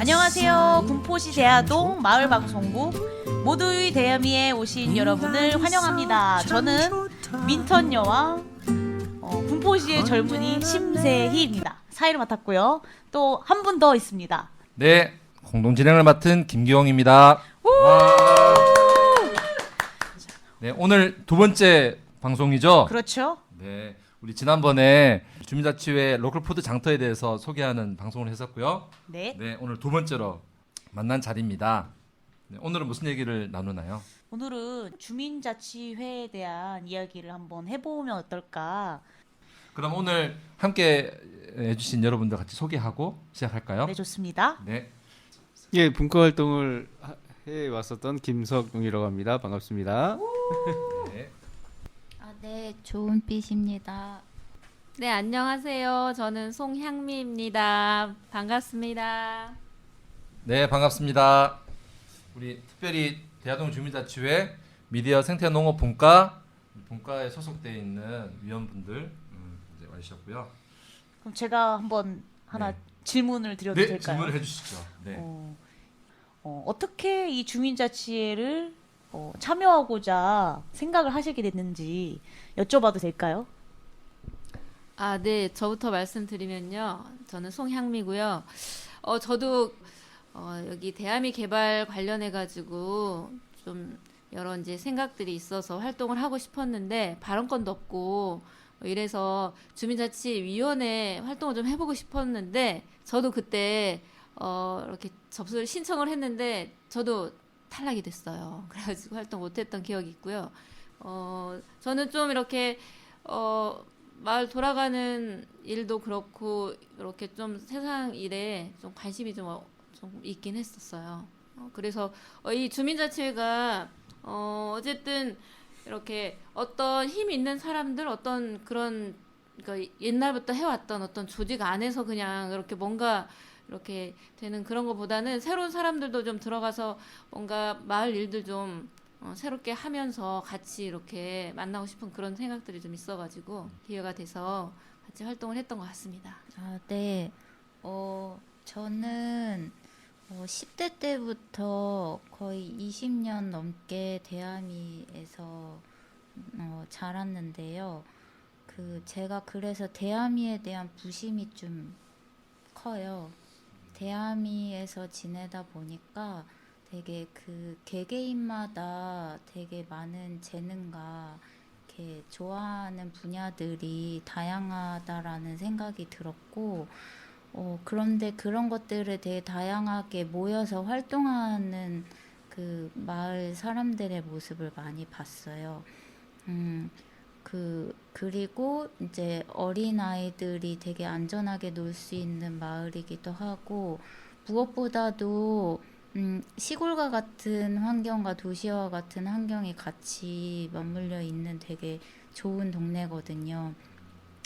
안녕하세요. 군포시 대하동 마을방송국 모두의 대야미에 오신 여러분을 환영합니다. 저는 민턴 여왕 군포시의 젊은이 심세희입니다. 사회를 맡았고요. 또 한 분 더 있습니다. 네, 공동 진행을 맡은 김기홍입니다. 와. 네, 오늘 두 번째 방송이죠? 그렇죠. 네, 우리 지난번에 주민자치회 로컬푸드 장터에 대해서 소개하는 방송을 했었고요. 네. 네, 오늘 두 번째로 만난 자리입니다. 네, 오늘은 무슨 얘기를 나누나요? 오늘은 주민자치회에 대한 이야기를 한번 해보면 어떨까? 그럼 오늘 함께 해주신 여러분들 같이 소개하고 시작할까요? 네, 좋습니다. 네. 예, 분과 활동을 해 왔었던 김석용이라고 합니다. 반갑습니다. 네. 네, 좋은빛입니다. 네, 안녕하세요. 저는 송향미입니다. 반갑습니다. 네, 반갑습니다. 우리 특별히 대하동 주민자치회 미디어 생태농업 분과에 소속되어 있는 위원분들 이제 와주셨고요. 그럼 제가 한번 하나 네. 질문을 드려도 네, 될까요? 질문을 해주시죠. 네. 어떻게 이 주민자치회를 참여하고자 생각을 하시게 됐는지 여쭤봐도 될까요? 네, 저부터 말씀드리면요. 저는 송향미고요. 저도 여기 대아미 개발 관련해 가지고 좀 여러 이제 생각들이 있어서 활동을 하고 싶었는데 발언권도 없고 이래서 주민자치위원회 활동을 좀 해보고 싶었는데 저도 그때 이렇게 접수를 신청을 했는데 저도 탈락이 됐어요. 그래가지고 활동 못했던 기억이 있고요. 저는 좀 이렇게 마을 돌아가는 일도 그렇고 이렇게 좀 세상 일에 좀 관심이 좀 있긴 했었어요. 그래서 이 주민자치회가 어쨌든 이렇게 어떤 힘 있는 사람들 어떤 그런 그러니까 옛날부터 해왔던 어떤 조직 안에서 그냥 이렇게 뭔가 이렇게 되는 그런 것보다는 새로운 사람들도 좀 들어가서 뭔가 마을 일들 좀 새롭게 하면서 같이 이렇게 만나고 싶은 그런 생각들이 좀 있어가지고 기회가 돼서 같이 활동을 했던 것 같습니다. 네. 저는 10대 때부터 거의 20년 넘게 대아미에서 자랐는데요. 제가 그래서 대아미에 대한 부심이 좀 커요. 대아미에서 지내다 보니까 되게 개개인마다 되게 많은 재능과 이렇게 좋아하는 분야들이 다양하다라는 생각이 들었고, 그런데 그런 것들을 되게 다양하게 모여서 활동하는 그 마을 사람들의 모습을 많이 봤어요. 그리고 이제 어린아이들이 되게 안전하게 놀 수 있는 마을이기도 하고, 무엇보다도 시골과 같은 환경과 도시와 같은 환경이 같이 맞물려 있는 되게 좋은 동네거든요.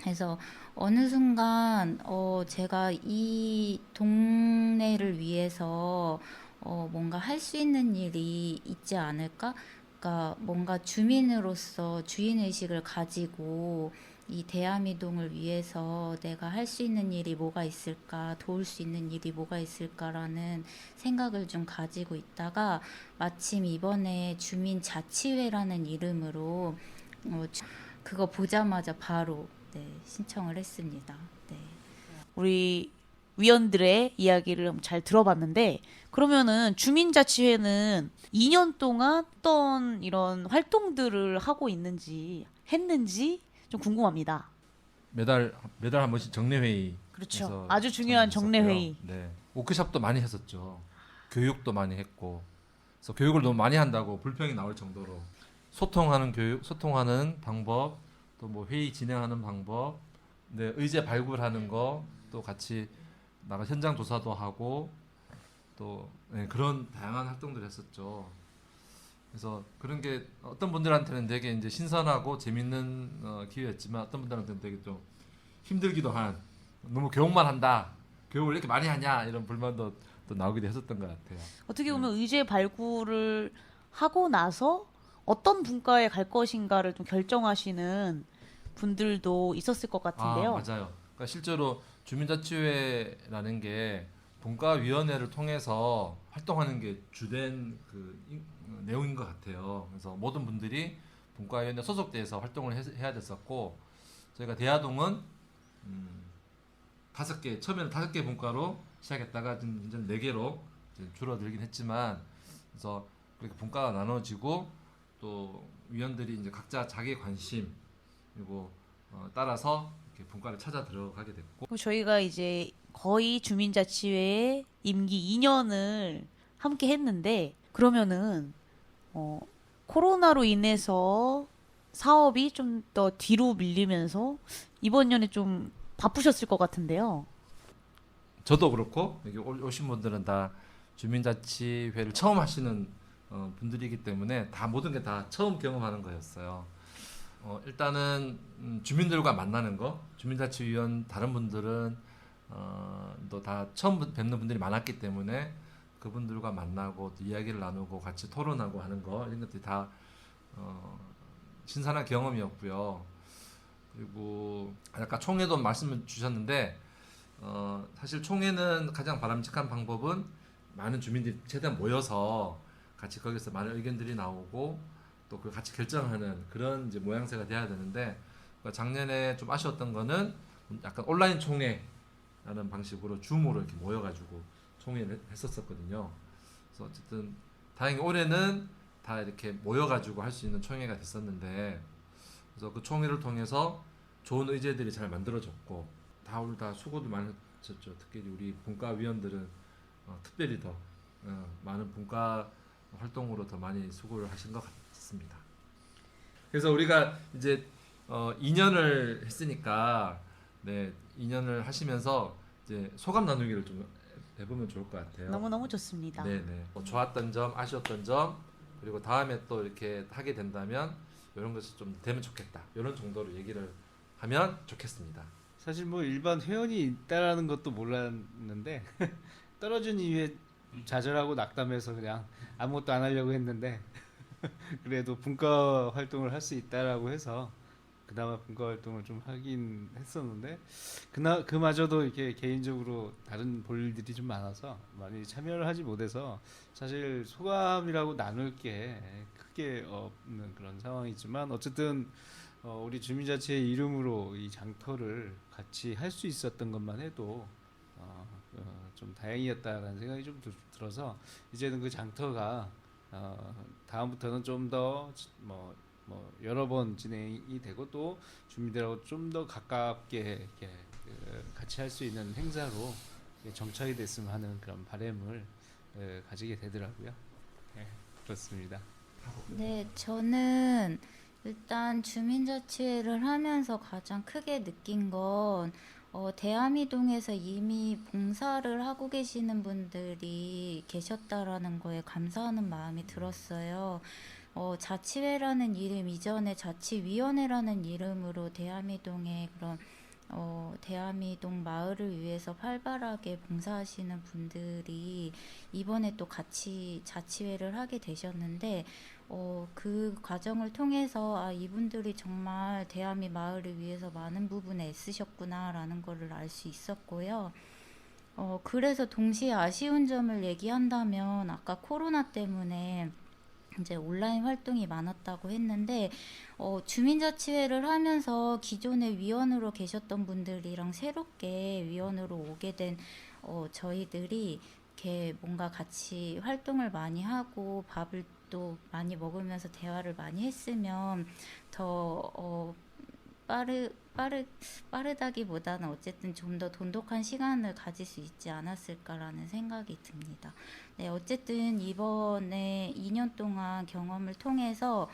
그래서 어느 순간 제가 이 동네를 위해서 뭔가 할 수 있는 일이 있지 않을까? 그러니까 뭔가 주민으로서 주인의식을 가지고 이 대아미동을 위해서 내가 할 수 있는 일이 뭐가 있을까, 도울 수 있는 일이 뭐가 있을까라는 생각을 좀 가지고 있다가 마침 이번에 주민자치회라는 이름으로 그거 보자마자 바로 신청을 했습니다. 네. 우리 위원들의 이야기를 잘 들어봤는데 그러면은 주민자치회는 2년 동안 어떤 이런 활동들을 하고 했는지 좀 궁금합니다. 매달 한 번씩 정례회의. 그렇죠. 아주 중요한 정례회의. 네. 워크숍도 많이 했었죠. 교육도 많이 했고. 그래서 교육을 너무 많이 한다고 불평이 나올 정도로 소통하는 방법, 또 뭐 회의 진행하는 방법, 네, 의제 발굴하는 거, 또 같이 나가 현장 조사도 하고 또 그런 다양한 활동들을 했었죠. 그래서 그런 게 어떤 분들한테는 되게 이제 신선하고 재밌는 기회였지만 어떤 분들한테는 되게 좀 힘들기도 한 너무 교육만 한다, 교육을 이렇게 많이 하냐 이런 불만도 또 나오기도 했었던 것 같아요. 어떻게 보면 의제 발굴을 하고 나서 어떤 분과에 갈 것인가를 좀 결정하시는 분들도 있었을 것 같은데요. 맞아요. 그러니까 실제로 주민자치회라는 게 분과위원회를 통해서 활동하는 게 주된 내용인 것 같아요. 그래서 모든 분들이 분과위원회 소속돼서 활동을 해야 됐었고, 저희가 대하동은 5개, 처음에는 5개 분과로 시작했다가 지금 이제 4개로 줄어들긴 했지만, 그래서 그렇게 분과가 나눠지고 또 위원들이 이제 각자 자기 관심 그리고 따라서 이렇게 분과를 찾아 들어가게 됐고, 그럼 저희가 이제 거의 주민자치회에 임기 2년을 함께 했는데, 그러면은 코로나로 인해서 사업이 좀 더 뒤로 밀리면서 이번 년에 좀 바쁘셨을 것 같은데요. 저도 그렇고 여기 오신 분들은 다 주민자치회를 처음 하시는 분들이기 때문에 다 모든 게 다 처음 경험하는 거였어요. 일단은 주민들과 만나는 거, 주민자치위원 다른 분들은 또 다 처음 뵙는 분들이 많았기 때문에 그분들과 만나고 또 이야기를 나누고 같이 토론하고 하는 거, 이런 것들이 다 신선한 경험이었고요. 그리고 아까 총회도 말씀을 주셨는데, 사실 총회는 가장 바람직한 방법은 많은 주민들이 최대한 모여서 같이 거기서 많은 의견들이 나오고 또 그 같이 결정하는 그런 이제 모양새가 돼야 되는데, 작년에 좀 아쉬웠던 거는 약간 온라인 총회라는 방식으로 줌으로 이렇게 모여가지고 총회를 했었거든요. 그래서 어쨌든 다행히 올해는 다 이렇게 모여가지고 할 수 있는 총회가 됐었는데, 그래서 그 총회를 통해서 좋은 의제들이 잘 만들어졌고, 다 오늘 다 수고도 많으셨죠. 특히 우리 분과위원들은 특별히 더 많은 분과 활동으로 더 많이 수고를 하신 것 같습니다. 그래서 우리가 이제 2년을 했으니까, 네, 2년을 하시면서 이제 소감 나누기를 좀 해보면 좋을 것 같아요. 너무너무 좋습니다. 네네. 좋았던 점, 아쉬웠던 점, 그리고 다음에 또 이렇게 하게 된다면 이런 것이 좀 되면 좋겠다, 이런 정도로 얘기를 하면 좋겠습니다. 사실 뭐 일반 회원이 있다라는 것도 몰랐는데 떨어진 이후에 좌절하고 낙담해서 그냥 아무것도 안 하려고 했는데 그래도 분과 활동을 할 수 있다라고 해서 그나마 분과 활동을 좀 하긴 했었는데, 그마저도 이렇게 개인적으로 다른 볼 일들이 좀 많아서 많이 참여를 하지 못해서 사실 소감이라고 나눌 게 크게 없는 그런 상황이지만, 어쨌든 우리 주민자치의 이름으로 이 장터를 같이 할 수 있었던 것만 해도 좀 다행이었다라는 생각이 좀 들어서, 이제는 그 장터가 다음부터는 좀 더 여러 번 진행이 되고 또 주민들하고 좀 더 가깝게 이렇게 같이 할 수 있는 행사로 정착이 됐으면 하는 그런 바람을 가지게 되더라고요. 네, 그렇습니다. 네, 저는 일단 주민자치회를 하면서 가장 크게 느낀 건 대암이동에서 이미 봉사를 하고 계시는 분들이 계셨다라는 거에 감사하는 마음이 들었어요. 자치회라는 이름 이전에 자치위원회라는 이름으로 대암이동에 그런 대암이동 마을을 위해서 활발하게 봉사하시는 분들이 이번에 또 같이 자치회를 하게 되셨는데, 그 과정을 통해서 이분들이 정말 대암이 마을을 위해서 많은 부분에 애쓰셨구나라는 거를 알 수 있었고요. 그래서 동시에 아쉬운 점을 얘기한다면, 아까 코로나 때문에 이제 온라인 활동이 많았다고 했는데, 주민자치회를 하면서 기존에 위원으로 계셨던 분들이랑 새롭게 위원으로 오게 된 저희들이 이렇게 뭔가 같이 활동을 많이 하고 밥을 또 많이 먹으면서 대화를 많이 했으면 더 빠르다기보다는 어쨌든 좀 더 돈독한 시간을 가질 수 있지 않았을까라는 생각이 듭니다. 네, 어쨌든 이번에 2년 동안 경험을 통해서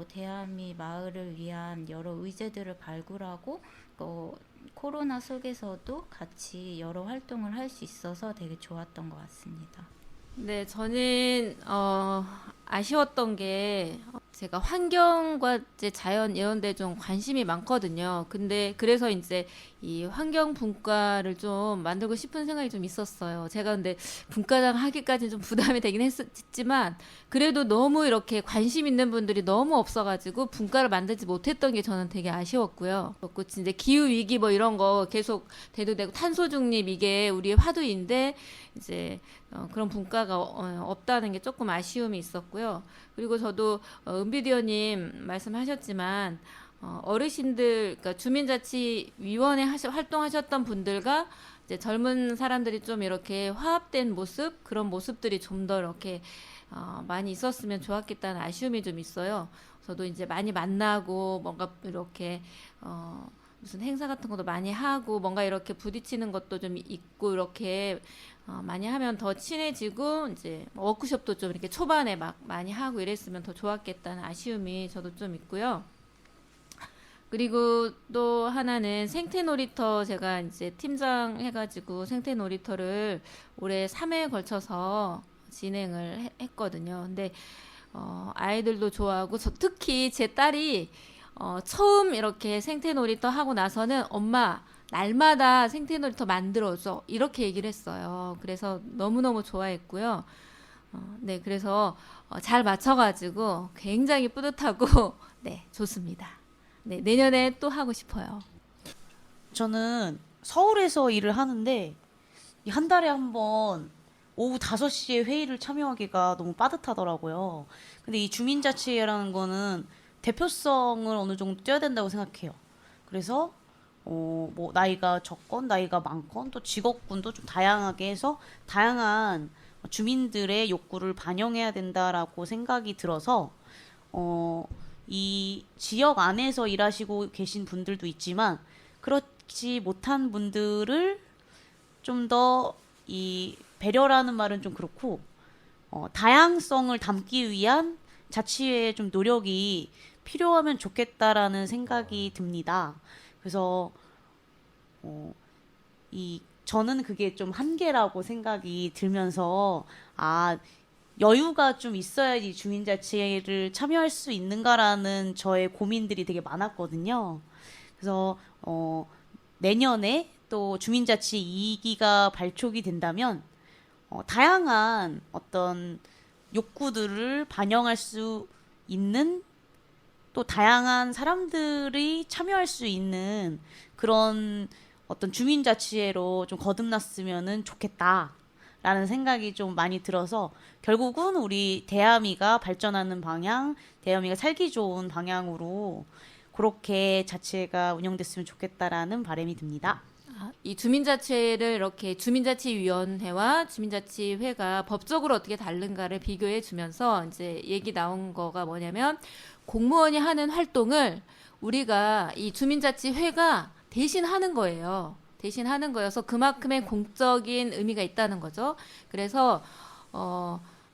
대암이 마을을 위한 여러 의제들을 발굴하고 코로나 속에서도 같이 여러 활동을 할 수 있어서 되게 좋았던 것 같습니다. 네, 저는 아쉬웠던 게 제가 환경과 이제 자연 이런 데 좀 관심이 많거든요. 근데 그래서 이제 이 환경 분과를 좀 만들고 싶은 생각이 좀 있었어요. 제가 근데 분과장 하기까지 좀 부담이 되긴 했지만 그래도 너무 이렇게 관심 있는 분들이 너무 없어가지고 분과를 만들지 못했던 게 저는 되게 아쉬웠고요. 그렇고 이제 기후 위기 뭐 이런 거 계속 대두되고 탄소 중립 이게 우리의 화두인데 이제 그런 분과가 없다는 게 조금 아쉬움이 있었고요. 그리고 저도 은비디어님 말씀하셨지만 어르신들, 그러니까 주민자치위원회 활동하셨던 분들과 이제 젊은 사람들이 좀 이렇게 화합된 모습, 그런 모습들이 좀 더 이렇게 많이 있었으면 좋았겠다는 아쉬움이 좀 있어요. 저도 이제 많이 만나고 뭔가 이렇게 무슨 행사 같은 것도 많이 하고 뭔가 이렇게 부딪히는 것도 좀 있고 이렇게 많이 하면 더 친해지고 이제 워크숍도 좀 이렇게 초반에 막 많이 하고 이랬으면 더 좋았겠다는 아쉬움이 저도 좀 있고요. 그리고 또 하나는 생태놀이터 제가 이제 팀장 해가지고 생태놀이터를 올해 3회에 걸쳐서 진행을 했거든요. 근데 아이들도 좋아하고 특히 제 딸이 처음 이렇게 생태놀이터 하고 나서는 엄마 날마다 생태놀이터 만들어줘 이렇게 얘기를 했어요. 그래서 너무너무 좋아했고요. 네, 그래서 잘 맞춰가지고 굉장히 뿌듯하고 네, 좋습니다. 네, 내년에 또 하고 싶어요. 저는 서울에서 일을 하는데 한 달에 한 번 오후 5시에 회의를 참여하기가 너무 빠듯하더라고요. 근데 이 주민자치회라는 거는 대표성을 어느 정도 띄어야 된다고 생각해요. 그래서 뭐 나이가 적건 나이가 많건 또 직업군도 좀 다양하게 해서 다양한 주민들의 욕구를 반영해야 된다라고 생각이 들어서 이 지역 안에서 일하시고 계신 분들도 있지만 그렇지 못한 분들을 좀 더 이 배려라는 말은 좀 그렇고 다양성을 담기 위한 자치회의 좀 노력이 필요하면 좋겠다라는 생각이 듭니다. 그래서 저는 그게 좀 한계라고 생각이 들면서 여유가 좀 있어야지 주민자치회를 참여할 수 있는가라는 저의 고민들이 되게 많았거든요. 그래서 내년에 또 주민자치 2기가 발족이 된다면 다양한 어떤 욕구들을 반영할 수 있는 또 다양한 사람들이 참여할 수 있는 그런 어떤 주민자치회로 좀 거듭났으면 좋겠다라는 생각이 좀 많이 들어서 결국은 우리 대아미가 발전하는 방향, 대아미가 살기 좋은 방향으로 그렇게 자치회가 운영됐으면 좋겠다라는 바람이 듭니다. 이 주민자치회를 이렇게 주민자치위원회와 주민자치회가 법적으로 어떻게 다른가를 비교해 주면서 이제 얘기 나온 거가 뭐냐면 공무원이 하는 활동을 우리가 이 주민자치회가 대신 하는 거예요. 대신 하는 거여서 그만큼의 공적인 의미가 있다는 거죠. 그래서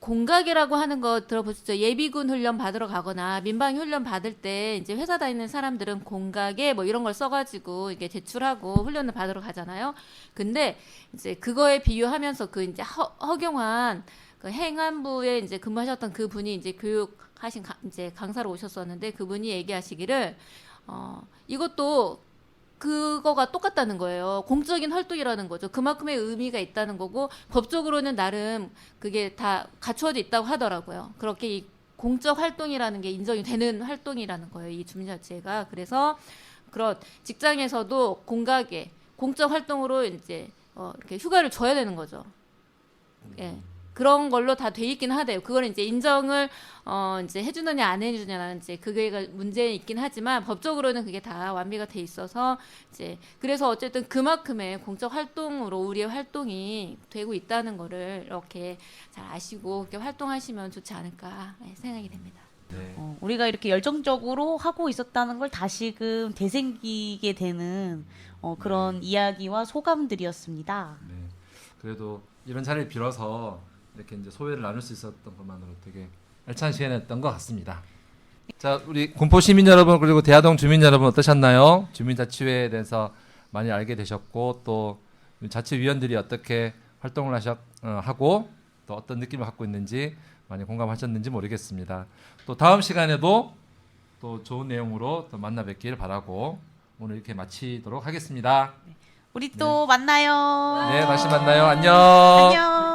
공각이라고 하는 거 들어보셨죠? 예비군 훈련 받으러 가거나 민방 훈련 받을 때 이제 회사 다니는 사람들은 공각에 뭐 이런 걸 써가지고 이게 제출하고 훈련을 받으러 가잖아요. 근데 이제 그거에 비유하면서 그 이제 허경환 그 행안부에 이제 근무하셨던 그 분이 이제 교육하신 이제 강사로 오셨었는데 그분이 얘기하시기를 이것도 그거가 똑같다는 거예요. 공적인 활동이라는 거죠. 그만큼의 의미가 있다는 거고 법적으로는 나름 그게 다 갖추어져 있다고 하더라고요. 그렇게 이 공적 활동이라는 게 인정이 되는 활동이라는 거예요. 이 주민자치회가. 그래서 그런 직장에서도 공각에 공적 활동으로 이제 이렇게 휴가를 줘야 되는 거죠. 예. 그런 걸로 다 돼 있긴 하대요. 그걸 이제 인정을 이제 해주느냐 안 해주느냐는 이제 그게 문제 있긴 하지만 법적으로는 그게 다 완비가 돼 있어서 이제 그래서 어쨌든 그만큼의 공적 활동으로 우리의 활동이 되고 있다는 거를 이렇게 잘 아시고 이렇게 활동하시면 좋지 않을까 생각이 됩니다. 네. 우리가 이렇게 열정적으로 하고 있었다는 걸 다시금 되새기게 되는 그런 이야기와 소감들이었습니다. 네. 그래도 이런 자리를 빌어서 이렇게 이제 소회를 나눌 수 있었던 것만으로 되게 알찬 시간이었던 것 같습니다. 자, 우리 군포 시민 여러분 그리고 대하동 주민 여러분 어떠셨나요? 주민자치회에 대해서 많이 알게 되셨고 또 자치위원들이 어떻게 활동을 하고 또 어떤 느낌을 갖고 있는지 많이 공감하셨는지 모르겠습니다. 또 다음 시간에도 또 좋은 내용으로 또 만나 뵙길 바라고 오늘 이렇게 마치도록 하겠습니다. 우리 또 만나요. 네, 다시 만나요. 안녕. 안녕.